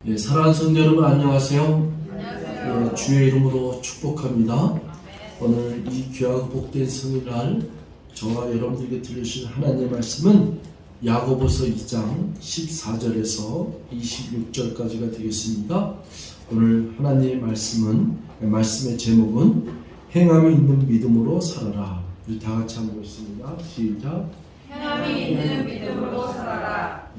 사랑하는 성도 여러분 안녕하세요. 안녕하세요. 주의 이름으로 축복합니다. 오늘 이 귀하고 복된 성일날 저와 여러분들에게 들려주신 하나님의 말씀은 야고보서 2장 14절에서 26절까지가 되겠습니다. 오늘 하나님의 말씀의 제목은 행함이 있는 믿음으로 살아라. 우리 다 같이 한번 읽습니다. 시작. 행함이 있는 믿음으로 살아라.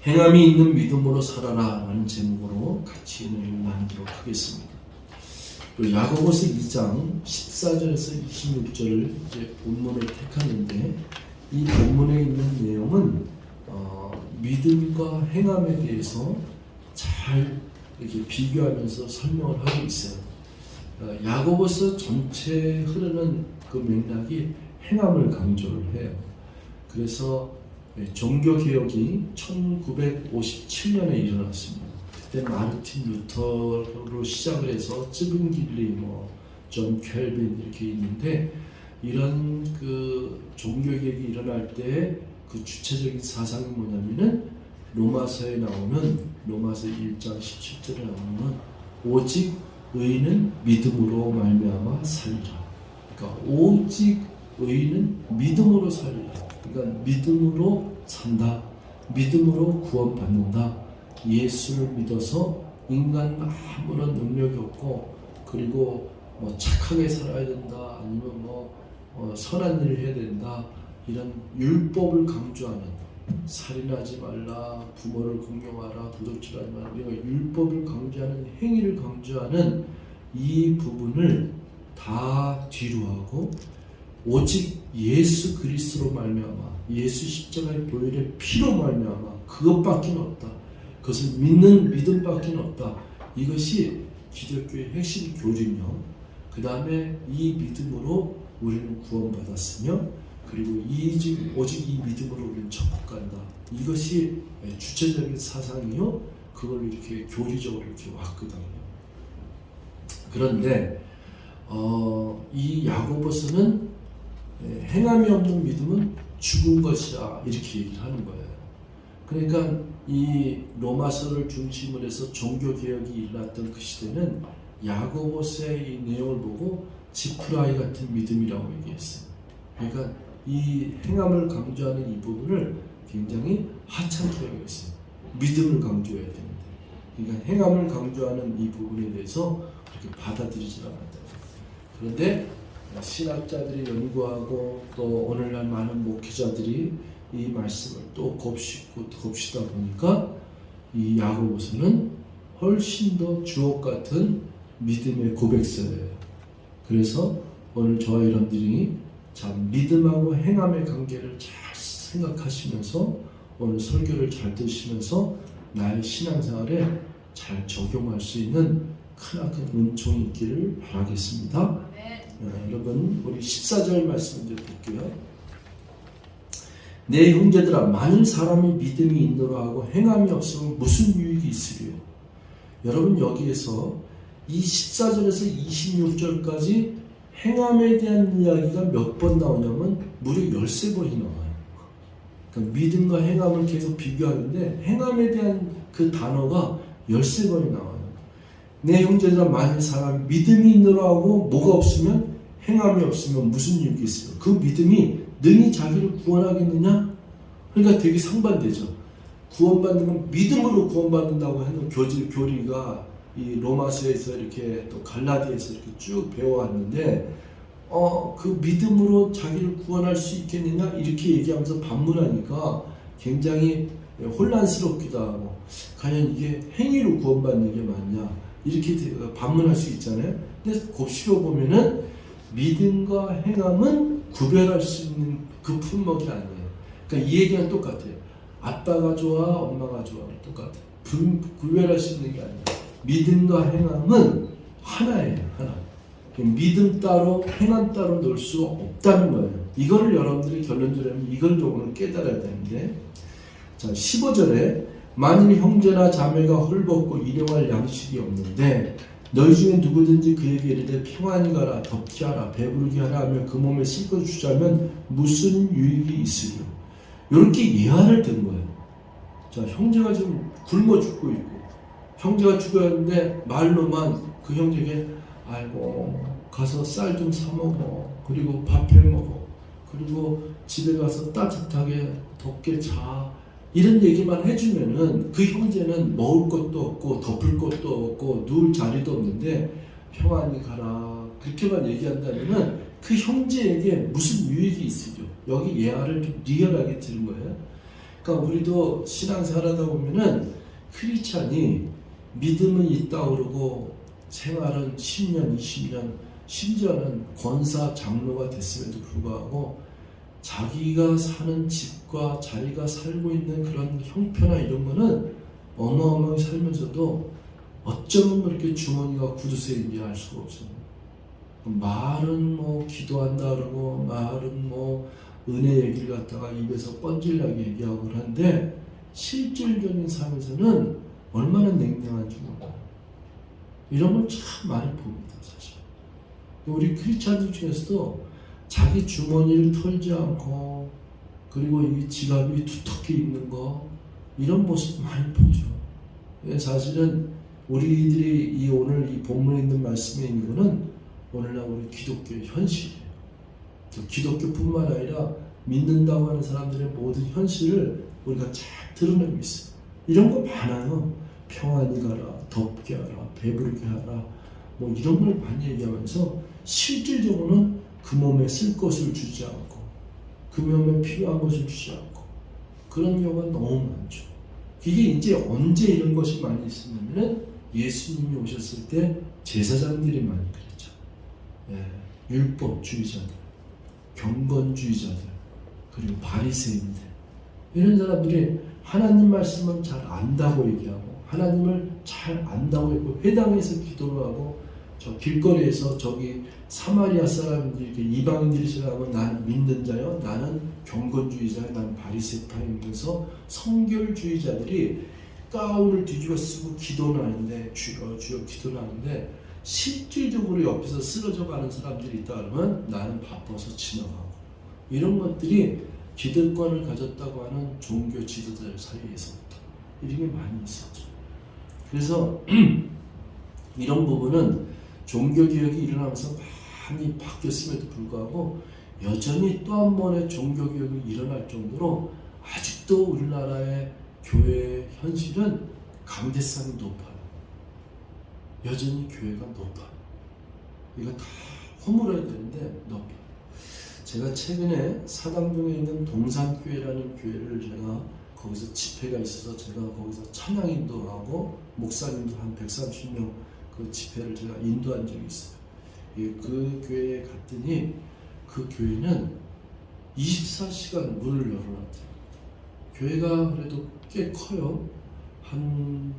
행함이 있는 믿음으로 살아라 라는 제목으로 같이 은혜를 나누도록 하겠습니다. 야고보서 2장 14절에서 26절을 이제 본문을 택하는데 이 본문에 있는 내용은 믿음과 행함에 대해서 잘 이렇게 비교하면서 설명을 하고 있어요. 야고보서 전체에 흐르는 그 맥락이 행함을 강조를 해요. 그래서 종교개혁이 1957년에 일어났습니다. 그때 마르틴 루터로 시작을 해서 쯔빙길리, 존 켈빈 이렇게 있는데 이런 그 종교개혁이 일어날 때 그 주체적인 사상이 뭐냐면은 로마서에 나오는 로마서 1장 17절에 나오는 오직 의인은 믿음으로 말미암아 살리라. 그러니까 오직 의인은 믿음으로 살리라. 그러니까 믿음으로 산다. 믿음으로 구원받는다. 예수를 믿어서 인간 아무런 능력이 없고 그리고 착하게 살아야 된다. 아니면 선한 일을 해야 된다. 이런 율법을 강조하는 살인하지 말라, 부모를 공경하라, 도둑질하지 말라. 이런 율법을 강조하는 행위를 강조하는 이 부분을 다 뒤로 하고 오직 예수 그리스도로 말미암아 예수 십자가의 보혈의 피로 말미암아 그것밖에 없다. 그것을 믿는 믿음밖에 없다. 이것이 기독교의 핵심 교리며 그 다음에 이 믿음으로 우리는 구원받았으며 그리고 오직 이 믿음으로 우리는 천국 간다. 이것이 주체적인 사상이요. 그걸 이렇게 교리적으로 이렇게 왔거든요. 그런데 이 야고보서는 행함이 없는 믿음은 죽은 것이다 이렇게 얘기를 하는 거예요. 그러니까 이 로마서를 중심으로 해서 종교개혁이 일어났던 그 시대는 야고보서의 이 내용을 보고 지푸라기 같은 믿음이라고 얘기했어요. 그러니까 이 행함을 강조하는 이 부분을 굉장히 하찮게 여겼어요. 믿음을 강조해야 되는데 그러니까 행함을 강조하는 이 부분에 대해서 그렇게 받아들이지 않았다. 그런데 신학자들이 연구하고 또 오늘날 많은 목회자들이 이 말씀을 또 곱씹다 보니까 이 야고보서는 훨씬 더 주옥 같은 믿음의 고백서예요. 그래서 오늘 저와 여러분들이 참 믿음하고 행함의 관계를 잘 생각하시면서 오늘 설교를 잘 들으시면서 나의 신앙생활에 잘 적용할 수 있는 크나큰 은총이 있기를 바라겠습니다. 여러분 우리 14절 말씀 이제 볼게요. 내 형제들아 만일 사람이 믿음이 있노라 하고 행함이 없으면 무슨 유익이 있으리요. 여러분 여기에서 이 14절에서 26절까지 행함에 대한 이야기가 몇 번 나오냐면 무려 13번이 나와요. 그러니까 믿음과 행함을 계속 비교하는데 행함에 대한 그 단어가 13번이 나와요. 내 형제들아 만일 사람 믿음이 있노라 하고 뭐가 없으면 행함이 없으면 무슨 유익이 있어요. 그 믿음이 능히 자기를 구원하겠느냐? 그러니까 되게 상반되죠. 구원받는 건 믿음으로 구원받는다고 하는 교리가 이 로마서에서 이렇게 또 갈라디아에서 이렇게 쭉 배워왔는데 그 믿음으로 자기를 구원할 수 있겠느냐? 이렇게 얘기하면서 반문하니까 굉장히 혼란스럽기도 하고 과연 이게 행위로 구원받는 게 맞냐? 이렇게 반문할 수 있잖아요. 근데 곱씹어 보면은 믿음과 행함은 구별할 수 있는 그 품목이 아니에요. 그러니까 이 얘기가 똑같아요. 아빠가 좋아, 엄마가 좋아, 똑같아요. 구별할 수 있는 게 아니에요. 믿음과 행함은 하나예요, 하나. 믿음 따로, 행함 따로 놓을 수 없다는 거예요. 이거를 여러분들이 결론적으로 이걸 오늘 깨달아야 되는데, 자 15절에 만일 형제나 자매가 헐벗고 일용할 양식이 없는데 너희 중에 누구든지 그에게 이르되 평안히 가라, 덥게 하라, 배부르게 하라 하며 그 몸에 씻고 주자면 무슨 유익이 있으리요. 이렇게 예화를 든 거예요. 자 형제가 지금 굶어 죽고 있고, 형제가 죽었는데 말로만 그 형제에게 아이고 가서 쌀 좀 사 먹어, 그리고 밥 해 먹어, 그리고 집에 가서 따뜻하게 덥게 자, 이런 얘기만 해주면은 그 형제는 먹을 것도 없고 덮을 것도 없고 누울 자리도 없는데 평안히 가라 그렇게만 얘기한다면은 그 형제에게 무슨 유익이 있으죠? 여기 예화를 좀 리얼하게 들은 거예요. 그러니까 우리도 신앙생활하다 보면은 크리스찬이 믿음은 있다 그러고 생활은 10년, 20년, 심지어는 권사, 장로가 됐음에도 불구하고 자기가 사는 집과 자기가 살고 있는 그런 형편이나 이런 거는 어마어마하게 살면서도 어쩌면 그렇게 주머니가 구두쇠인지 알 수가 없어요. 말은 뭐 기도한다 그러고 말은 뭐 은혜 얘기를 갖다가 입에서 뻔질나게 얘기하고 그러는데 실질적인 삶에서는 얼마나 냉랭한지 몰라요. 이런 걸 참 많이 봅니다, 사실. 우리 크리스찬들 중에서도 자기 주머니를 털지 않고 그리고 이 지갑이 두텁게 있는 거 이런 모습 많이 보죠. 사실은 우리들이 이 오늘 이 본문에 있는 말씀에 있는 거는 오늘날 우리 기독교의 현실이에요. 기독교뿐만 아니라 믿는다고 하는 사람들의 모든 현실을 우리가 잘 드러내고 있어요. 이런 거 많아요. 평안히 가라, 덥게 하라, 배부르게 하라, 뭐 이런 걸 많이 얘기하면서 실질적으로는 그 몸에 쓸 것을 주지 않고 그 몸에 필요한 것을 주지 않고 그런 경우가 너무 많죠. 이게 이제 언제 이런 것이 많이 있었냐면 예수님이 오셨을 때 제사장들이 많이 그랬죠. 율법주의자들, 경건주의자들, 그리고 바리새인들 이런 사람들이 하나님 말씀을 잘 안다고 얘기하고 하나님을 잘 안다고 했고 회당에서 기도를 하고 저 길거리에서 저기 사마리아 사람들이 이렇게 이방인들이 지나가면 나는 믿는 자요, 나는 경건주의자요, 나는 바리새파이면서 성결주의자들이 가운을 뒤집어 쓰고 기도는 하는데 주여 주여 기도는 하는데 실질적으로 옆에서 쓰러져 가는 사람들이 있다 그러면 나는 바빠서 지나가고 이런 것들이 기득권을 가졌다고 하는 종교 지도자들 사이에서부터 이런 게 많이 있었죠. 그래서 이런 부분은 종교개혁이 일어나면서 많이 바뀌었음에도 불구하고 여전히 또 한 번의 종교개혁이 일어날 정도로 아직도 우리나라의 교회의 현실은 강대상이 높아요. 여전히 교회가 높아요. 이거 다 허물어야 되는데 높아요. 제가 최근에 사당동에 있는 동산교회라는 교회를 제가 거기서 집회가 있어서 제가 거기서 찬양 인도하고 목사님도 한 130명 그 집회를 제가 인도한 적이 있어요. 그 교회에 갔더니 그 교회는 24시간 문을 열어놨대요. 교회가 그래도 꽤 커요. 한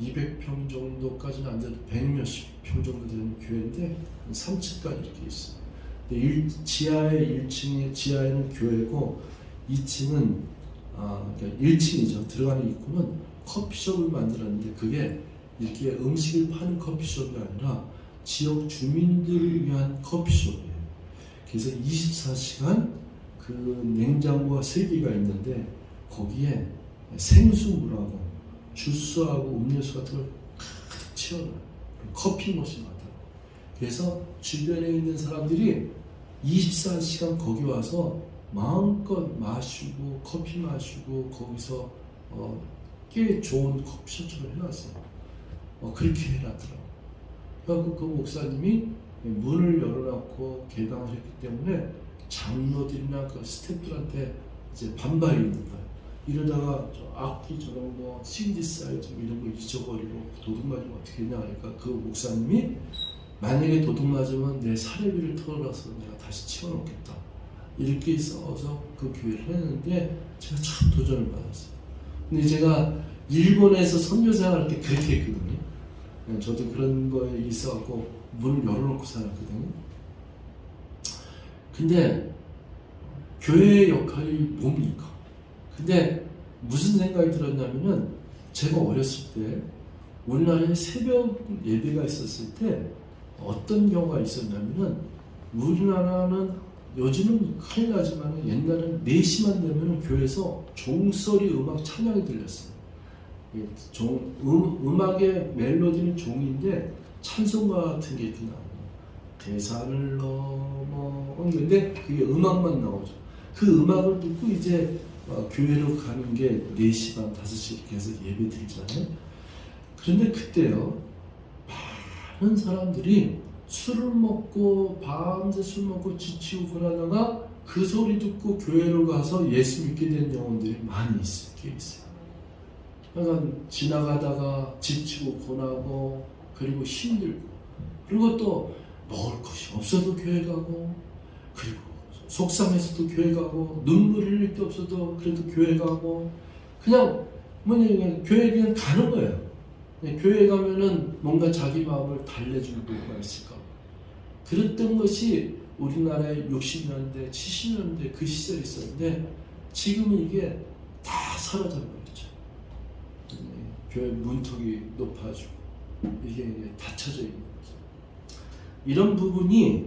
200평 정도까지는 안 돼도 100몇십 평 정도 되는 교회인데 3층까지 이렇게 있어요. 지하에 1층에 지하에는 교회고 2층은 그러니까 1층이죠. 들어가는 입구는 커피숍을 만들었는데 그게 이렇게 음식을 파는 커피숍이 아니라 지역 주민들을 위한 커피숍이에요. 그래서 24시간 그 냉장고가 3개가 있는데 거기에 생수물하고 주스하고 음료수 같은 걸 가득 채워놔요. 커피 머신 같아요. 그래서 주변에 있는 사람들이 24시간 거기 와서 마음껏 마시고 커피 마시고 거기서 꽤 좋은 커피숍을 해놨어요. 그렇게 해놨더라고요. 그래서 그 목사님이 문을 열어놓고 개방을 했기 때문에 장로들이나 그 스태프들한테 이제 반발이 있는 거예요. 이러다가 저 악기 저런 거 신디사이저 이런 거 잊어버리고 도둑 맞으면 어떻게 되냐 하니까 그 목사님이 만약에 도둑 맞으면 내 사례비를 털어놔서 내가 다시 치워놓겠다 이렇게 써서 그 교회를 했는데 제가 참 도전을 받았어요. 근데 제가 일본에서 선교생활할 때 그렇게 했거든요. 저도 그런 거에 있어갖고 문을 열어놓고 살았거든요. 근데 교회의 역할이 뭡니까? 근데 무슨 생각이 들었냐면은 제가 어렸을 때 우리나라에 새벽 예배가 있었을 때 어떤 경우가 있었냐면은 우리나라는 요즘은 큰일 나지만 옛날에는 4시만 되면 교회에서 종소리 음악 찬양이 들렸어요. 음악의 멜로디는 종인데 찬송가 같은 게 이렇게 나와요. 대산을 넘어 근데 그게 음악만 나오죠. 그 음악을 듣고 이제 교회로 가는 게 4시 반, 5시 이렇게 해서 예배 드리잖아요. 그런데 그때요, 많은 사람들이 술을 먹고 밤새 술 먹고 지치고 그러다가 그 소리 듣고 교회로 가서 예수 믿게 된 영혼들이 많이 있어요. 그러니까 지나가다가 지치고 고나고 그리고 힘들고 그리고 또 먹을 것이 없어도 교회 가고 그리고 속상해서도 교회 가고 눈물 흘릴 게 없어도 그래도 교회 가고 그냥 그냥 교회 그냥 가는 거예요. 교회 가면은 뭔가 자기 마음을 달래줄 뭐가 있을까. 그랬던 것이 우리나라의 60년대, 70년대 그 시절이 있었는데 지금은 이게 다 사라져 버렸죠. 교회 문턱이 높아지고 이게 닫혀져 있는 거죠. 이런 부분이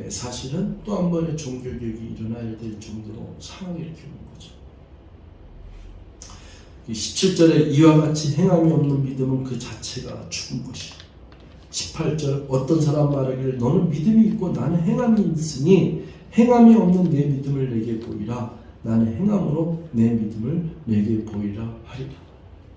사실은 또 한 번의 종교개혁이 일어나야 될 정도로 상황을 일으키는 거죠. 17절에 이와 같이 행함이 없는 믿음은 그 자체가 죽은 것이야. 18절 어떤 사람 말하기를 너는 믿음이 있고 나는 행함이 있으니 행함이 없는 내 믿음을 내게 보이라. 나는 행함으로 내 믿음을 내게 보이라 하리라.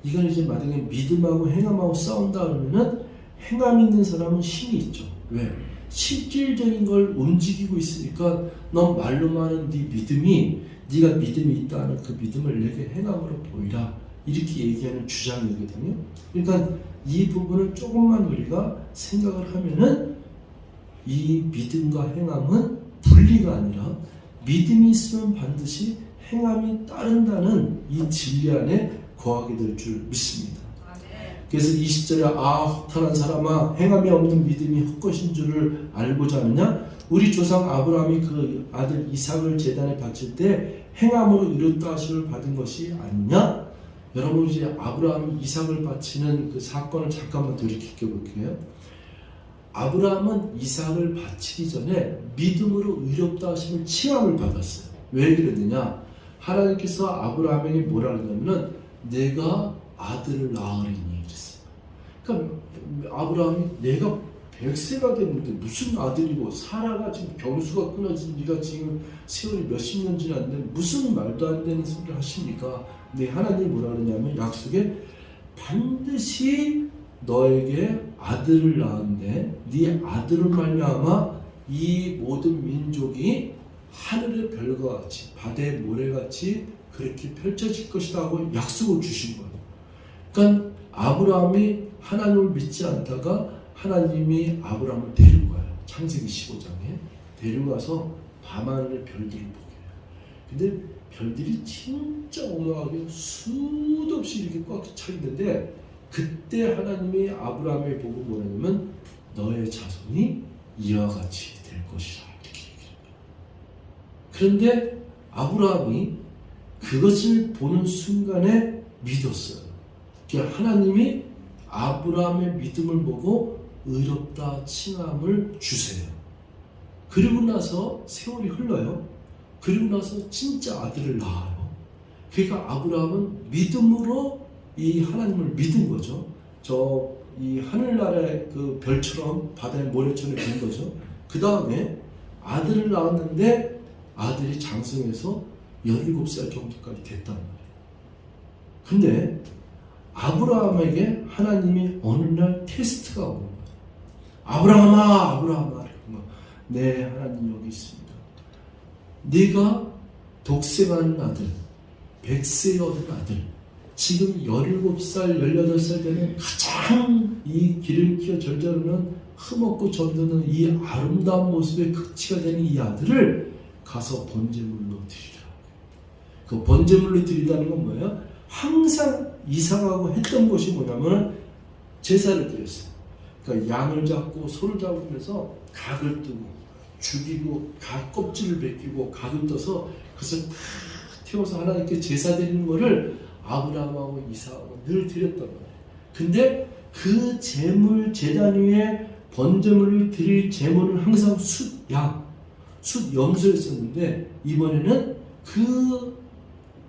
이건 이제 만약에 믿음하고 행함하고 싸운다 그러면은 행함 있는 사람은 힘이 있죠. 왜? 실질적인 걸 움직이고 있으니까 넌 말로만 하는 네 믿음이 네가 믿음이 있다는 그 믿음을 내게 행함으로 보이라. 이렇게 얘기하는 주장이거든요. 그러니까 이 부분을 조금만 우리가 생각을 하면은 이 믿음과 행함은 분리가 아니라 믿음이 있으면 반드시 행함이 따른다는 이 진리 안에 거하게 될 줄 믿습니다. 그래서 20절에 허탄한 사람아 행함이 없는 믿음이 헛것인 줄을 알고자 하느냐? 우리 조상 아브라함이 그 아들 이삭을 제단에 바칠 때 행함으로 이뤘다 하심을 받은 것이 아니냐? 여러분 이제 아브라함이 이삭을 바치는 그 사건을 잠깐만 돌이켜 볼게요. 아브라함은 이삭을 바치기 전에 믿음으로 의롭다 하심을 칭함을 받았어요. 왜 그랬느냐? 하나님께서 아브라함에게 뭐라 그러냐면은 내가 아들을 낳으리니 그랬어요. 그러니까 아브라함이 내가 100세가 됐는데 무슨 아들이고 사라가 지금 경수가 끊어진 지가 지금 세월이 몇십 년 지났는데 무슨 말도 안 되는 소리를 하십니까? 근데 하나님이 뭐라 그러냐면 약속에 반드시 너에게 아들을 낳았는데 네 아들을 말미암아 이 모든 민족이 하늘의 별과 같이 바다의 모래같이 그렇게 펼쳐질 것이다 하고 약속을 주신 거예요. 그러니까 아브라함이 하나님을 믿지 않다가 하나님이 아브라함을 데려가요. 창세기 15장에 데려가서 밤하늘의 별들을 보게 해요. 근데 별들이 진짜 어마어마하게 수도 없이 이렇게 꽉 차 있는데 그때 하나님이 아브라함에 보고 뭐냐면 너의 자손이 이와 같이 될 것이라 이렇게 얘기합니다. 그런데 아브라함이 그것을 보는 순간에 믿었어요. 하나님이 아브라함의 믿음을 보고 의롭다 칭함을 주세요. 그리고 나서 세월이 흘러요. 그리고 나서 진짜 아들을 낳아요. 그러니까 아브라함은 믿음으로 이 하나님을 믿은 거죠. 이 하늘나라의 그 별처럼 바다의 모래처럼 된 거죠. 그 다음에 아들을 낳았는데 아들이 장성해서 17살 정도까지 됐단 말이에요. 근데 아브라함에게 하나님이 어느 날 테스트가 오는 거예요. 아브라함아, 아브라함아. 네, 하나님 여기 있습니다. 네가 독생하는 아들, 100세에 얻은 아들, 지금 17살, 18살 되는 가장 이 기름기가 절절하는 흠없고 점잖은 이 아름다운 모습의 극치가 되는 이 아들을 가서 번제물로 드리라. 그 번제물로 드리다는 건 뭐예요? 항상 이상하고 했던 것이 뭐냐면 제사를 드렸어요. 그러니까 양을 잡고 소를 잡으면서 각을 뜨고 죽이고 각 껍질을 벗기고 각을 떠서 그것을 다 태워서 하나님께 제사 드리는 것을 아브라함하고 이삭하고 늘 드렸단 말이에요. 근데 그 제물 제단 위에 번제물을 드릴 제물은 항상 숫양, 숫염소였었는데 이번에는 그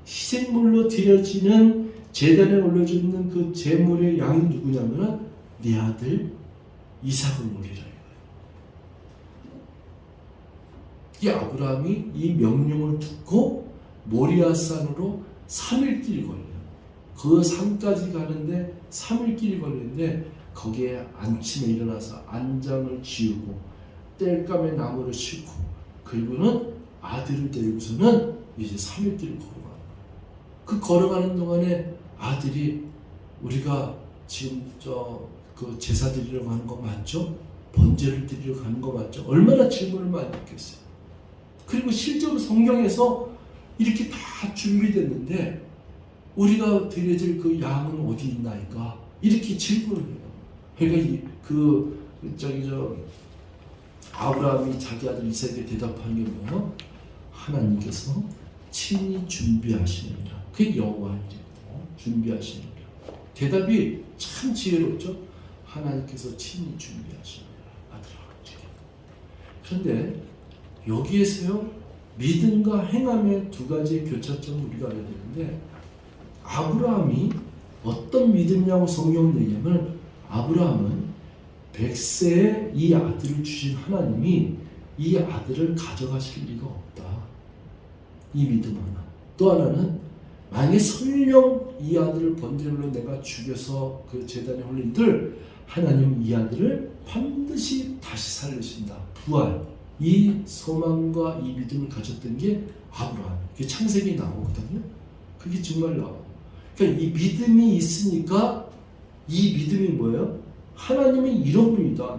희생물로 드려지는 제단에 올려져 있는 그 제물의 양이 누구냐면은 내 아들 이삭을 올리라 이거예요. 이 아브라함이 이 명령을 듣고 모리아산으로 3일 길이 걸려요. 그 산까지 가는데 3일 길이 걸리는데 거기에 아침에 일어나서 안장을 지우고 땔감에 나무를 싣고 그리고는 아들을 데리고서는 이제 3일 길을 걸어가는 거예요. 그 걸어가는 동안에 아들이 우리가 지금 그 제사 드리려고 하는 거 맞죠? 번제를 드리려고 하는 거 맞죠? 얼마나 질문을 많이 했겠어요. 그리고 실제로 성경에서 이렇게 다 준비됐는데 우리가 드려질 그 양은 어디 있나이까? 이렇게 질문을 해요. 그러니까 아브라함이 자기 아들 이삭에게 대답하는 게 뭐예요? 하나님께서 친히 준비하시느니라. 그게 여호와의 일이거든요. 준비하시느니라. 대답이 참 지혜롭죠? 하나님께서 친히 준비하시느니라. 아들아. 그런데 여기에서요, 믿음과 행함의 두 가지의 교차점을 우리가 알아야 되는데, 아브라함이 어떤 믿음이냐고 성경은 얘기하면, 아브라함은 100세에 이 아들을 주신 하나님이 이 아들을 가져가실 리가 없다. 이 믿음 하나. 또 하나는 만약에 설령 이 아들을 번제물로 내가 죽여서 그 제단에 올린들 하나님은 이 아들을 반드시 다시 살리신다. 부활. 이 소망과 이 믿음을 가졌던 게 아브라함. 그게 창세기에 나오거든요. 그게 정말 나와요. 그러니까 이 믿음이 있으니까 이 믿음이 뭐예요? 하나님이 이런 분이다.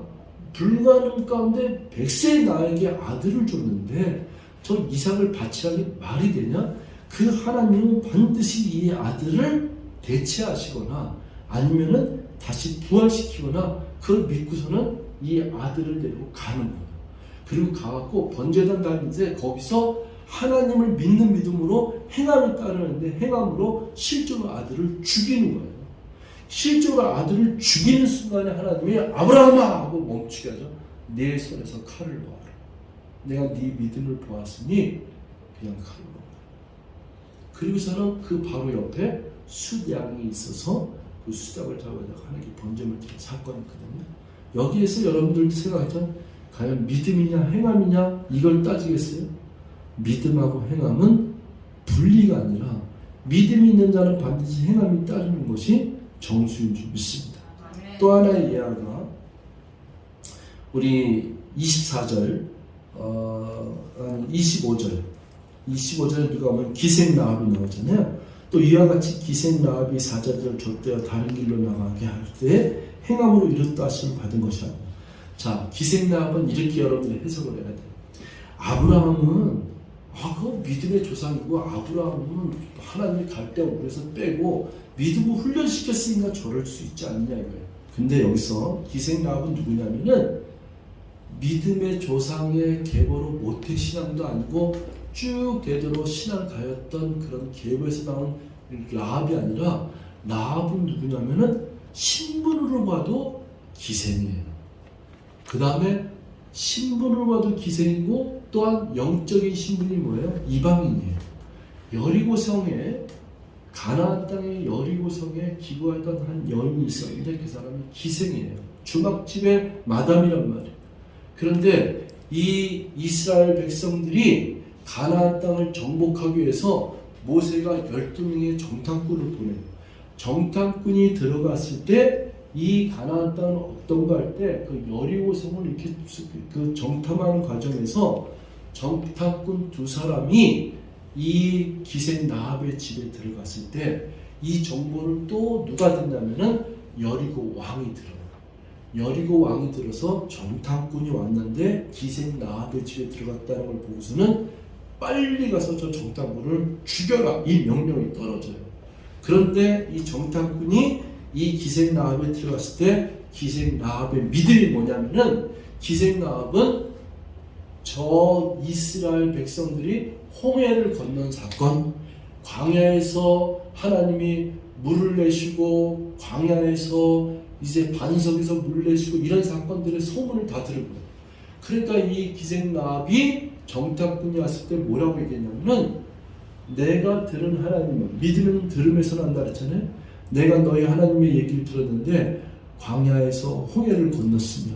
불가능 가운데 100세의 나에게 아들을 줬는데 저 이삭을 바치라는 게 말이 되냐? 그 하나님은 반드시 이 아들을 대체하시거나 아니면은 다시 부활시키거나 그걸 믿고서는 이 아들을 데리고 가는 거예요. 그리고 가갖고 번제단 다니는데 거기서 하나님을 믿는 믿음으로 행함을 따르는데 행함으로 실제로 아들을 죽이는 거예요. 실제로 아들을 죽이는 순간에 하나님이 아브라함아 하고 멈추게 하죠. 내 손에서 칼을 놓아라. 내가 네 믿음을 보았으니 그냥 칼을 놓아라. 그리고서는 그 바로 옆에 숫양이 있어서 그 수닭을 잡아다가 하는 게 번제물 드린 사건이거든요. 여기에서 여러분들도 생각하죠. 과연 믿음이냐 행함이냐 이걸 따지겠어요? 믿음하고 행함은 분리가 아니라 믿음이 있는 자는 반드시 행함이 따르는 것이 정수인 줄 믿습니다. 또 하나의 예화가 우리 24절 25절에 누가 보면 기생 라합이 나오잖아요. 또 이와 같이 기생 라합이 사자들을 쫓되어 다른 길로 나가게 할 때 행함으로 이뤘다 하심을 받은 것이라. 자, 기생 라합은 이렇게 여러분들이 해석을 해야 돼요. 아브라함은 그 믿음의 조상이고 아브라함은 하나님이 갈대와 물에서 빼고 믿음을 훈련시켰으니까 저럴 수 있지 않느냐 이거예요. 근데 여기서 기생 라합은 누구냐면은 믿음의 조상의 계보로 모태신앙도 아니고 쭉 대대로 신앙을 가였던 그런 계보에서 나온 라합이 아니라 라합은 누구냐면은 신분으로 봐도 기생이에요. 그 다음에 신분으로 봐도 기생이고 또한 영적인 신분이 뭐예요? 이방인이에요. 여리고성에 가나안 땅의 여리고성에 기거하던 한 여인이 있었는데 그 사람이 기생이에요. 주막집의 마담이란 말이에요. 그런데 이 이스라엘 백성들이 가나안 땅을 정복하기 위해서 모세가 12명의 정탐꾼을 보내요. 정탐꾼이 들어갔을 때 이 가나안 땅은 어떤가 할 때 그 여리고성을 이렇게 그 정탐하는 과정에서 정탐꾼 두 사람이 이 기생 라합의 집에 들어갔을 때 이 정보를 또 누가 듣냐면은 여리고 왕이 들어요. 여리고 왕이 들어서 정탐꾼이 왔는데 기생 라합의 집에 들어갔다는 걸 보고서는 빨리 가서 저 정탐꾼을 죽여라 이 명령이 떨어져요. 그런데 이 정탐꾼이 이 기생 라합에 들어갔을 때 기생 라합의 믿음이 뭐냐면은 기생 라합은 저 이스라엘 백성들이 홍해를 건넌 사건, 광야에서 하나님이 물을 내시고 광야에서 이제 반석에서 물 내시고 이런 사건들의 소문을 다 들은 거예요. 그러니까 이 기생 라합이 정탐꾼이 왔을 때 뭐라고 얘기했냐면은 내가 들은 하나님은 믿음은 들음에서 난다 그랬잖아요. 내가 너희 하나님의 얘기를 들었는데 광야에서 홍해를 건넜으며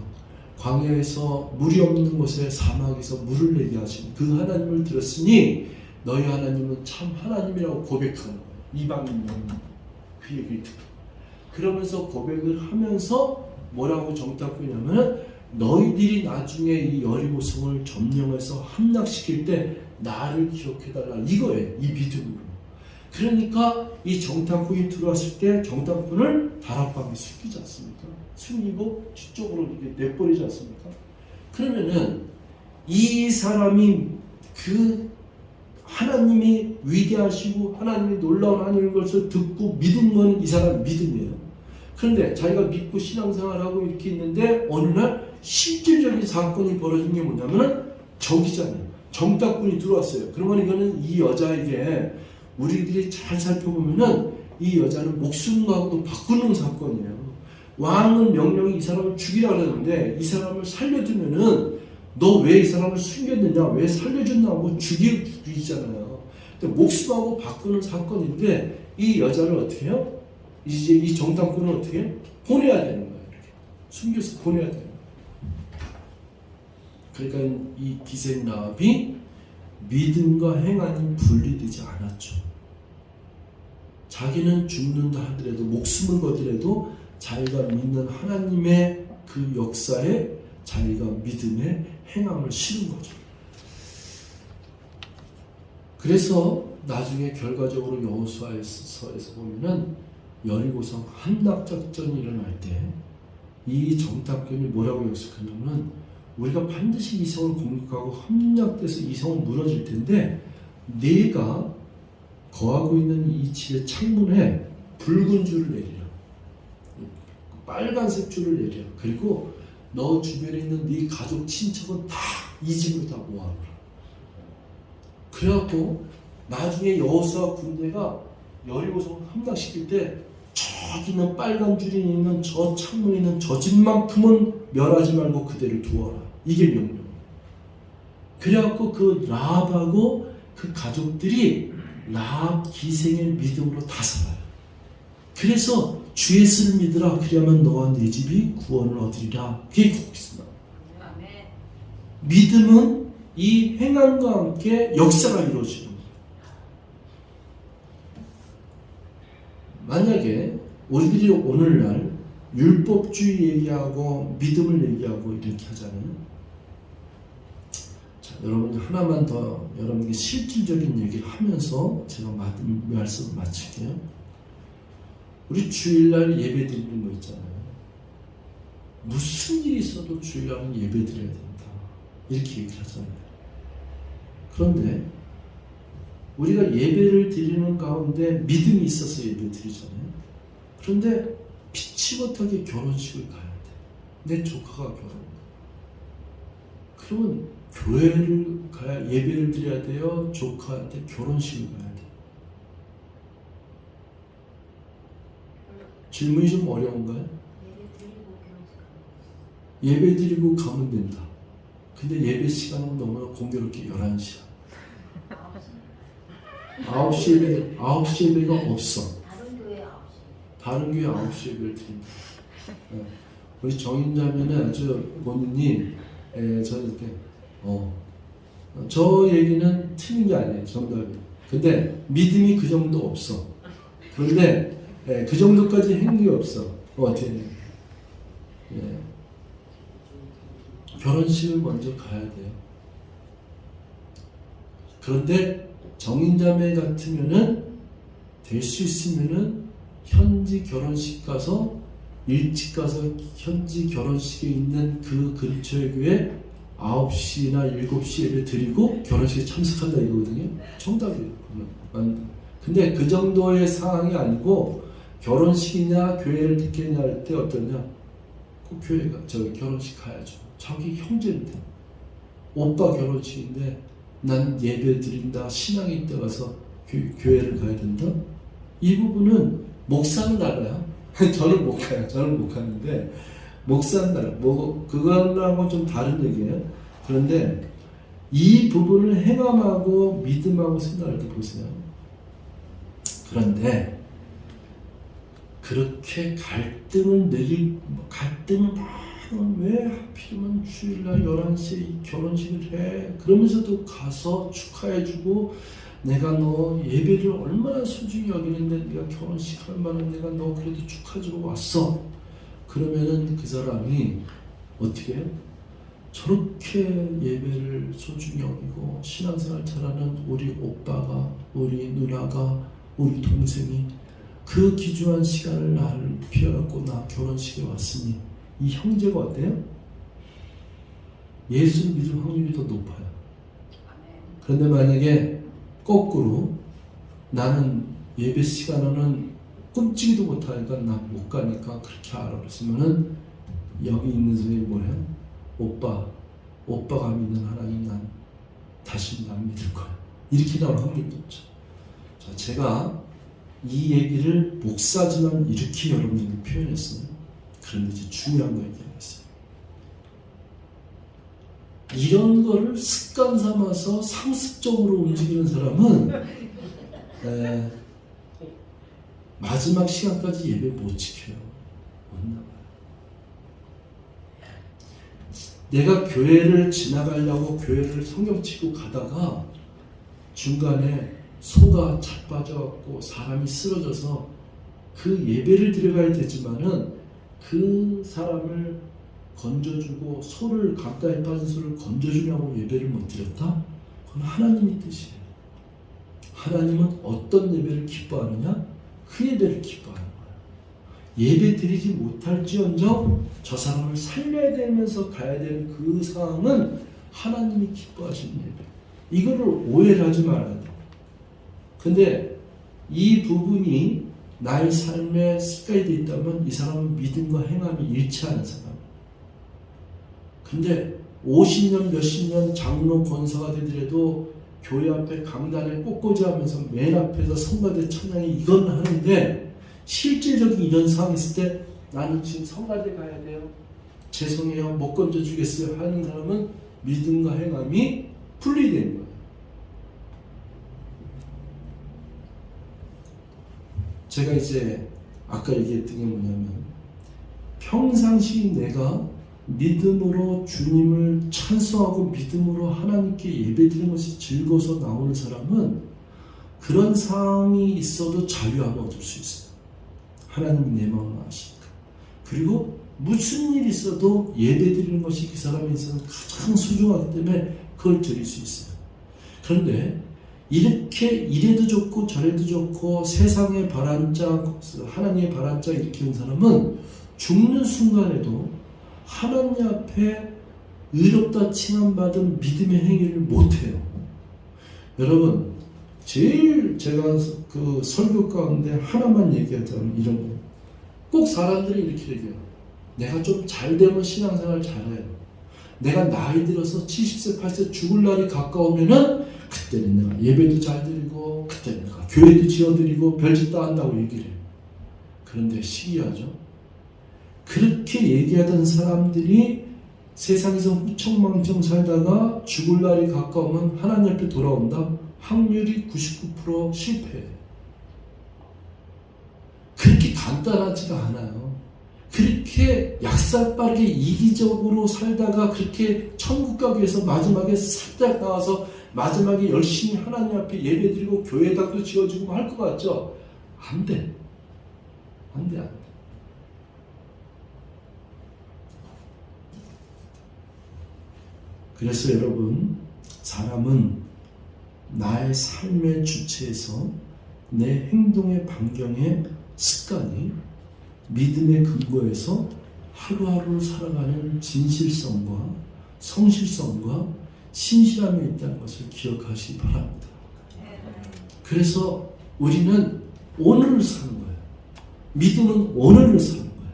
광야에서 물이 없는 곳에 사막에서 물을 내게 하신 그 하나님을 들었으니 너희 하나님은 참 하나님이라고 고백하는 거예요. 이방인 그 얘기를 듣고 그러면서 고백을 하면서 뭐라고 정탐꾼이냐면 너희들이 나중에 이 여리고성을 점령해서 함락시킬 때 나를 기억해달라 이거예요. 이 믿음으로. 그러니까 이 정탐꾼이 들어왔을 때 정탐꾼을 다락방에 숨기지 않습니까? 숨기고 뒤쪽으로 이렇게 내버리지 않습니까? 그러면은 이 사람이 그 하나님이 위대하시고 하나님이 놀라운 하나님인 것을 듣고 믿은 건 이 사람 믿음이에요. 그런데 자기가 믿고 신앙생활하고 이렇게 있는데 어느 날 실질적인 사건이 벌어진 게 뭐냐면은 적이잖아요. 정탐꾼이 들어왔어요. 그러면 이거는 이 여자에게 우리들이 잘 살펴보면은 이 여자는 목숨과도 바꾸는 사건이에요. 왕은 명령이 이 사람을 죽이라 그러는데 이 사람을 살려두면은 너 왜 이 사람을 숨겼느냐, 왜 살려줬냐고 죽이잖아요. 목숨하고 바꾸는 사건인데 이 여자를 어떻게 해요? 이제 이 정탐꾼은 어떻게 해요? 보내야 되는 거예요. 이렇게 숨겨서 보내야 돼요. 그러니까 이 기생 라합이 믿음과 행함이 분리되지 않았죠. 자기는 죽는다 하더라도 목숨을 거더라도 자기가 믿는 하나님의 그 역사에 자기가 믿음의 행함을 실은 거죠. 그래서 나중에 결과적으로 여호수아서에서 보면은 여리고성 함락작전이 일어날 때 이 정탐꾼이 뭐라고 약속하냐면 우리가 반드시 이 성을 공격하고 함락돼서 이 성은 무너질 텐데 네가 거하고 있는 이 집의 창문에 붉은 줄을 내리라. 빨간색 줄을 내려. 그리고 너 주변에 있는 네 가족 친척은 다 이 집으로 다 모아라. 그래갖고 나중에 여호수아 군대가 여리고성 함락시킬 때 저기는 빨간 줄이 있는 저 창문에 있는 저 집만큼은 멸하지 말고 그대로 두어라. 이게 명령. 그래갖고 그 라합하고 그 가족들이 라합 기생의 믿음으로 다 살아요. 그래서 주 예수를 믿으라. 그래야만 너와 네 집이 구원을 얻으리라. 그게 거기 있습니다. 믿음은 이 행함과 함께 역사가 이루어지는 거예요. 만약에 우리들이 오늘날 율법주의 얘기하고 믿음을 얘기하고 이렇게 하잖아요. 자, 여러분 하나만 더 여러분에게 실질적인 얘기를 하면서 제가 말씀을 마칠게요. 우리 주일날 예배 드리는 거 있잖아요. 무슨 일이 있어도 주일날은 예배 드려야 된다. 이렇게 얘기를 하잖아요. 그런데 우리가 예배를 드리는 가운데 믿음이 있어서 예배 드리잖아요. 그런데 피치 못하게 결혼식을 가야 돼. 내 조카가 결혼해. 그러면 교회를 가야 예배를 드려야 돼요? 조카한테 결혼식을 가야 돼? 질문이 좀 어려운가요? 예배 드리고 가면 된다. 근데 예배 시간은 너무나 공교롭게 11시야. 9시 예배가 없어. 다른 교회 9시 예배를 드린다. 우리 정인자매는 아주 본인이 저한테 저 얘기는 틀린 게 아니에요. 정답이. 근데 믿음이 그 정도 없어. 그런데 그 정도까지 행동이 없어. 어떻게 해요? 결혼식을 먼저 가야 돼요. 그런데 정인자매 같으면은 될 수 있으면은 현지 결혼식 가서 일찍 가서 현지 결혼식에 있는 그 근처의 교회 9시나 7시 예배 드리고 결혼식에 참석한다 이거거든요. 정답이에요. 근데 그 정도의 상황이 아니고 결혼식이냐 교회를 택했냐 할 때 어떠냐? 꼭 교회가 결혼식 가야죠. 자기 형제인데 오빠 결혼식인데 난 예배 드린다 신앙이 있다 가서 교회를 가야 된다? 이 부분은 목사는 알아요. 저는 못 가요. 저는 못 가는데 목사는 알아요. 그거랑은 좀 다른 얘기예요. 그런데 이 부분을 행함하고 믿음하고 생각할 때 보세요. 그런데 그렇게 갈등을 왜 하필이면 주일날 11시에 이 결혼식을 해? 그러면서도 가서 축하해주고 내가 너 예배를 얼마나 소중히 여기는데 네가 결혼식 할 만한 내가 너 그래도 축하해주러 왔어. 그러면은 그 사람이 어떻게 해요? 저렇게 예배를 소중히 여기고 신앙생활 잘하는 우리 오빠가, 우리 누나가, 우리 동생이 그 귀중한 시간을 나를 피해갖고 나 결혼식에 왔으니 이 형제가 어때요? 예수를 믿을 확률이 더 높아요. 그런데 만약에 거꾸로 나는 예배 시간에는 끔찍이도 못하니까 나 못 가니까 그렇게 알아 그랬으면은 여기 있는 사람이 뭐예요? 오빠가 믿는 하나님 난 다시 난 믿을 거야. 이렇게 나올 확률이 높죠. 자, 제가 이 얘기를 목사지만 이렇게 여러분에게 표현했어요. 그런데 이제 중요한 거 얘기하겠어요. 이런 거를 습관 삼아서 상습적으로 움직이는 사람은 마지막 시간까지 예배 못 지켜요. 못 나가요. 내가 교회를 지나가려고 교회를 성경 치고 가다가 중간에 소가 자빠져갖고 사람이 쓰러져서 그 예배를 들어가야 되지만은 그 사람을 건져주고 소를 가까이 빠진 소를 건져주려고 예배를 못 드렸다? 그건 하나님의 뜻이에요. 하나님은 어떤 예배를 기뻐하느냐? 그 예배를 기뻐하는 거예요. 예배 드리지 못할지언정 저 사람을 살려야 되면서 가야 되는 그 상황은 하나님이 기뻐하시는 예배. 이거를 오해를 하지 말아야 돼요. 근데 이 부분이 나의 삶에 습관이 되어 있다면 이 사람은 믿음과 행함이 일치하는 사람. 근데 50년 몇십 년 장로 권사가 되더라도 교회 앞에 강단에 꽃꽂이 하면서 맨 앞에서 성가대 찬양이 이건 하는데 실질적인 이런 상황이 있을 때 나는 지금 성가대 가야 돼요. 죄송해요. 못 건져주겠어요. 하는 사람은 믿음과 행함이 분리되는 거예요. 제가 이제 아까 얘기했던 게 뭐냐면 평상시 내가 믿음으로 주님을 찬송하고 믿음으로 하나님께 예배드리는 것이 즐거워서 나오는 사람은 그런 상황이 있어도 자유함을 얻을 수 있어요. 하나님이 내 마음을 아시니까. 그리고 무슨 일이 있어도 예배드리는 것이 그 사람에 있어서 가장 소중하기 때문에 그걸 드릴 수 있어요. 그런데 이렇게 이래도 좋고 저래도 좋고 세상의 바람짝 하나님의 바람짝 일으키는 사람은 죽는 순간에도 하나님 앞에 의롭다 칭함받은 믿음의 행위를 못해요. 여러분 제일 제가 그 설교 가운데 하나만 얘기하자면 이런 거예요. 꼭 사람들이 이렇게 얘기해요. 내가 좀 잘되면 신앙생활 잘해요. 내가 나이 들어서 70세 80세 죽을 날이 가까우면은 그때는 내가 예배도 잘 드리고 그때는 내가 교회도 지어드리고 별짓 다 한다고 얘기를 해요. 그런데 신기하죠? 그렇게 얘기하던 사람들이 세상에서 후청망청 살다가 죽을 날이 가까우면 하나님 앞에 돌아온다? 확률이 99% 실패해요. 그렇게 간단하지가 않아요. 그렇게 약삭빠르게 이기적으로 살다가 그렇게 천국 가기 위해서 마지막에 살짝 나와서 마지막에 열심히 하나님 앞에 예배드리고 교회당도 지어주고 할 것 같죠? 안 돼. 안 돼, 안 돼. 그래서 여러분, 사람은 나의 삶의 주체에서 내 행동의 반경의 습관이 믿음의 근거에서 하루하루를 살아가는 진실성과 성실성과 신실함이 있다는 것을 기억하시기 바랍니다. 그래서 우리는 오늘을 사는 거예요. 믿음은 오늘을 사는 거예요.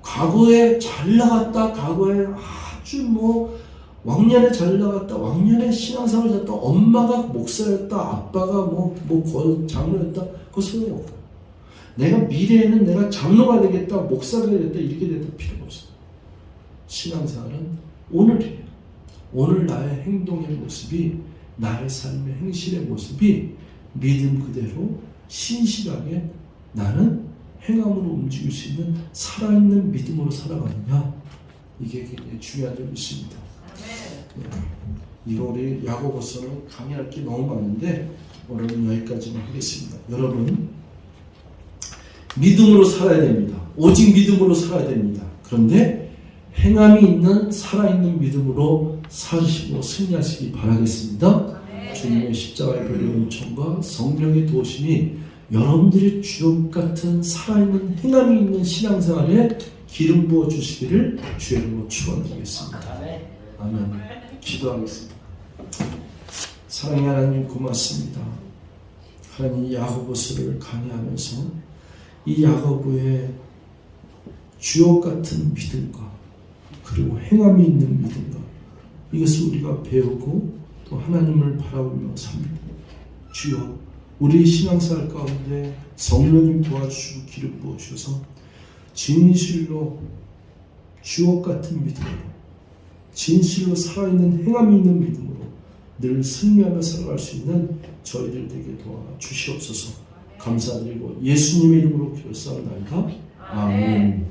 과거에 잘 나갔다, 과거에 아주 왕년에 잘 나갔다, 왕년에 신앙생활 잘했다, 엄마가 목사였다, 아빠가 장로였다, 그거 소용없어요. 내가 미래에는 내가 장로가 되겠다, 목사가 되겠다, 이렇게 됐다 필요가 없어요. 신앙생활은 오늘이에요. 오늘 나의 행동의 모습이, 나의 삶의 행실의 모습이 믿음 그대로 신실하게 나는 행함으로 움직일 수 있는 살아있는 믿음으로 살아가느냐, 이게 굉장히 중요한 점이 있습니다. 이거 우리 야고보서는 강의할 게 너무 많은데 오늘은 여기까지만 하겠습니다. 여러분, 믿음으로 살아야 됩니다. 오직 믿음으로 살아야 됩니다. 그런데 행함이 있는 살아있는 믿음으로 사시고 승리하시기 바라겠습니다. 주님의 십자가의 보혈의 은총과 성령의 도우심이 여러분들의 주역 같은 살아있는 행함이 있는 신앙생활에 기름 부어 주시기를 주의 이름으로 축원드리겠습니다. 아멘. 기도하겠습니다. 사랑의 하나님, 고맙습니다. 하나님, 야고보서를 강의하면서 이 야고보의 주역 같은 믿음과 그리고 행함이 있는 믿음과 이것을 우리가 배우고 또 하나님을 바라보며 삽니다. 주여, 우리 신앙생활 가운데 성령님 도와주시고 기름 부어주셔서 진실로 주역 같은 믿음으로, 진실로 살아있는 행함이 있는 믿음으로 늘 승리하며 살아갈 수 있는 저희들 되게 도와주시옵소서. 감사드리고 예수님의 이름으로 기도하옵나이다. 아멘.